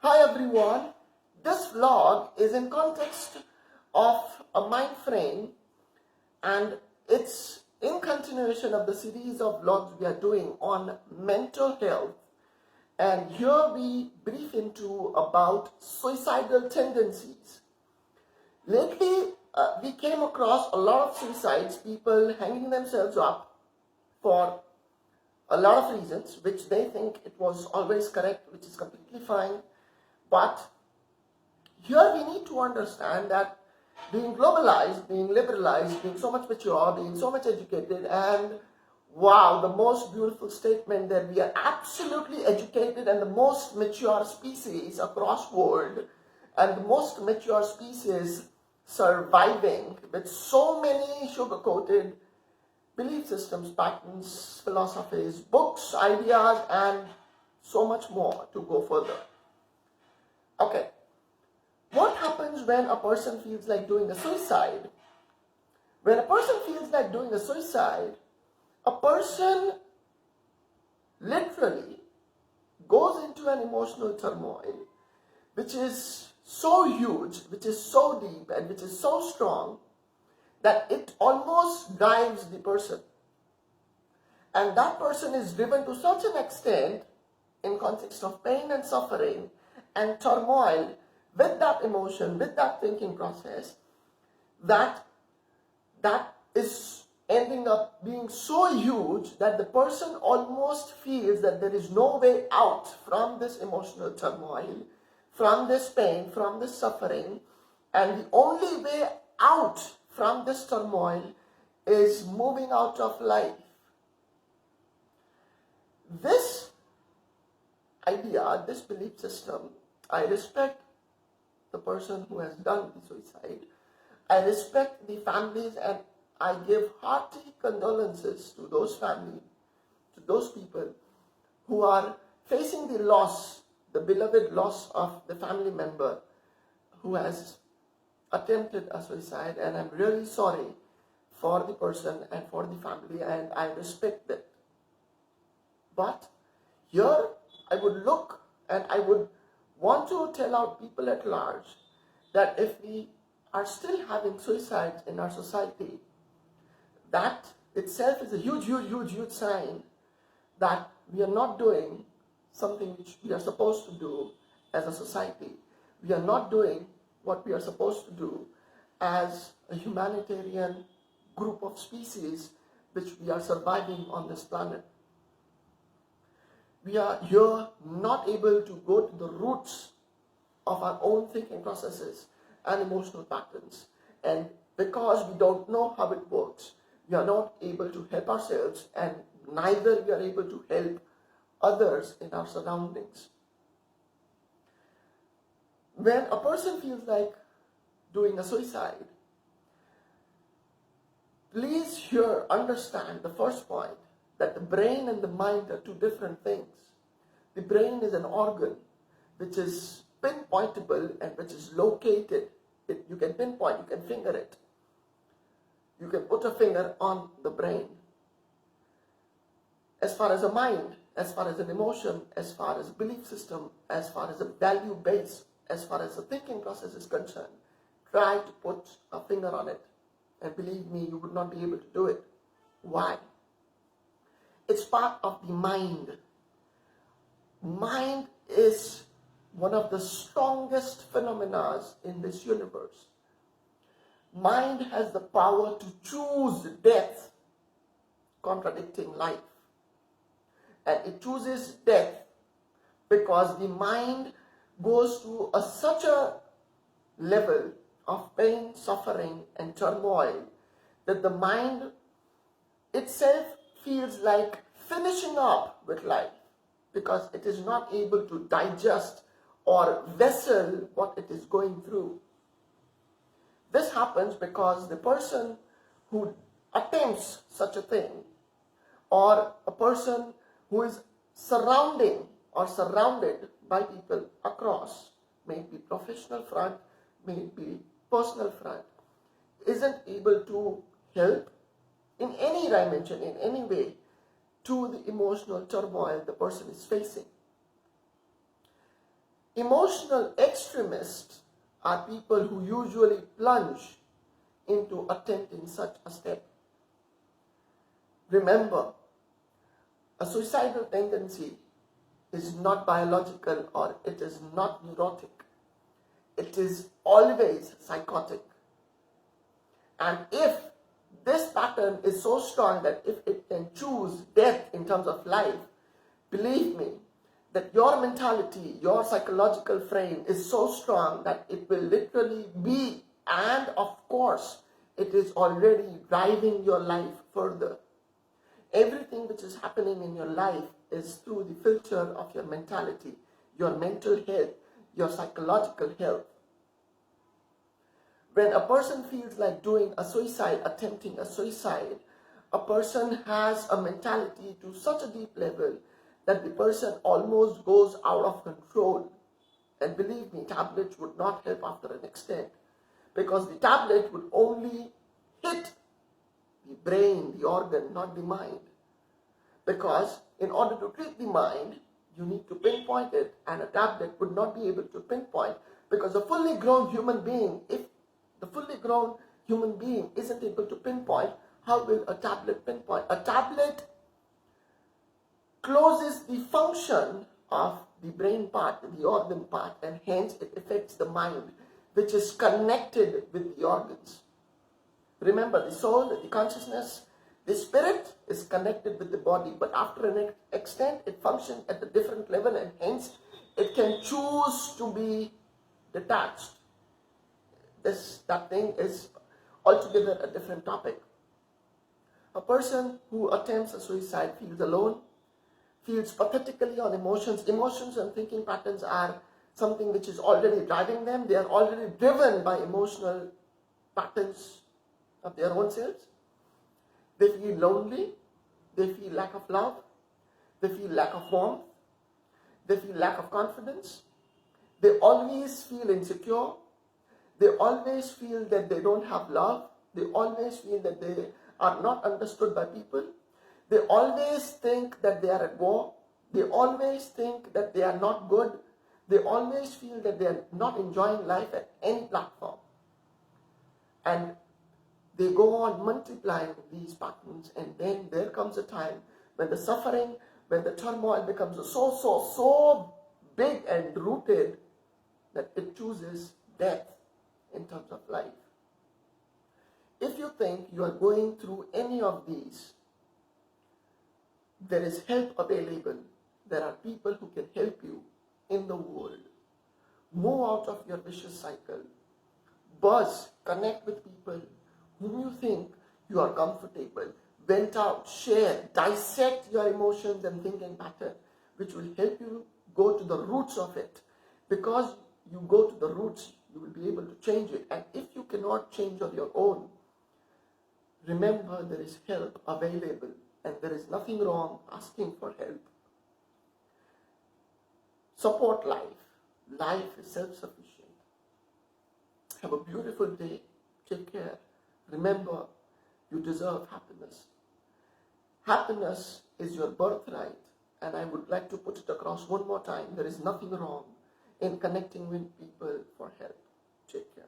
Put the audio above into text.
Hi everyone, this vlog is in context of a mind frame and it's in continuation of the series of vlogs we are doing on mental health, and here we brief into about suicidal tendencies. Lately we came across a lot of suicides, people hanging themselves up for a lot of reasons which they think it was always correct, which is completely fine. But here we need to understand that being globalized, being liberalized, being so much mature, being so much educated, and wow, the most beautiful statement that we are absolutely educated and the most mature species across world, and the most mature species surviving with so many sugar-coated belief systems, patterns, philosophies, books, ideas, and so much more to go further. Okay. What happens when a person feels like doing a suicide? When a person feels like doing a suicide, a person literally goes into an emotional turmoil which is so huge, which is so deep, and which is so strong that it almost drives the person. And that person is driven to such an extent in context of pain and suffering and turmoil with that emotion, with that thinking process, that is ending up being so huge that the person almost feels that there is no way out from this emotional turmoil, from this pain, from this suffering, and the only way out from this turmoil is moving out of life. This idea, this belief system, I respect the person who has done the suicide. I respect the families and I give hearty condolences to those families, to those people who are facing the loss, the beloved loss of the family member who has attempted a suicide, and I'm really sorry for the person and for the family, and I respect that. But here I would look and I would want to tell out people at large that if we are still having suicides in our society, that itself is a huge sign that we are not doing something which we are supposed to do as a society. We are not doing what we are supposed to do as a humanitarian group of species which we are surviving on this planet. We are here not able to go to the roots of our own thinking processes and emotional patterns. And because we don't know how it works, we are not able to help ourselves, and neither we are able to help others in our surroundings. When a person feels like doing a suicide, please here understand the first point, that the brain and the mind are two different things. The brain is an organ which is pinpointable and which is located. You can pinpoint, you can finger it. You can put a finger on the brain. As far as a mind, as far as an emotion, as far as a belief system, as far as a value base, as far as a thinking process is concerned, try to put a finger on it. And believe me, you would not be able to do it. Why? It's part of the mind. Mind is one of the strongest phenomena in this universe. Mind has the power to choose death, contradicting life. And it chooses death because the mind goes to such a level of pain, suffering, and turmoil that the mind itself feels like finishing up with life because it is not able to digest or vessel what it is going through. This happens because the person who attempts such a thing, or a person who is surrounded by people across, may it be professional front, may it be personal front, isn't able to help in any dimension, in any way, to the emotional turmoil the person is facing. Emotional extremists are people who usually plunge into attempting such a step. Remember, a suicidal tendency is not biological or it is not neurotic. It is always psychotic. And if this pattern is so strong that if it can choose death in terms of life, believe me, that your mentality, your psychological frame is so strong that it will literally be, and of course, it is already driving your life further. Everything which is happening in your life is through the filter of your mentality, your mental health, your psychological health. When a person feels like doing a suicide, attempting a suicide, a person has a mentality to such a deep level that the person almost goes out of control. And believe me, tablets would not help after an extent, because the tablet would only hit the brain, the organ, not the mind. Because in order to treat the mind, you need to pinpoint it, and a tablet would not be able to pinpoint, because a fully grown human being, if the fully grown human being isn't able to pinpoint, how will a tablet pinpoint? A tablet closes the function of the brain part, the organ part, and hence it affects the mind, which is connected with the organs. Remember, the soul, the consciousness, the spirit is connected with the body, but after an extent, it functions at a different level, and hence it can choose to be detached. That thing is altogether a different topic. A person who attempts a suicide feels alone, feels pathetically on emotions. Emotions and thinking patterns are something which is already driving them. They are already driven by emotional patterns of their own selves. They feel lonely. They feel lack of love. They feel lack of warmth. They feel lack of confidence. They always feel insecure. They always feel that they don't have love. They always feel that they are not understood by people. They always think that they are at war. They always think that they are not good. They always feel that they are not enjoying life at any platform. And they go on multiplying these patterns, and then there comes a time when the suffering, when the turmoil becomes so big and rooted that it chooses death in terms of life. If you think you are going through any of these, there is help available. There are people who can help you in the world. Move out of your vicious cycle. Buzz, connect with people whom you think you are comfortable. Vent out, share, dissect your emotions and thinking pattern, which will help you go to the roots of it. Because you go to the roots, you will be able to change it. And if you cannot change on your own, remember there is help available, and there is nothing wrong asking for help. Support life. Life is self-sufficient. Have a beautiful day. Take care. Remember, you deserve happiness. Happiness is your birthright, and I would like to put it across one more time. There is nothing wrong in connecting with people for help. Take care.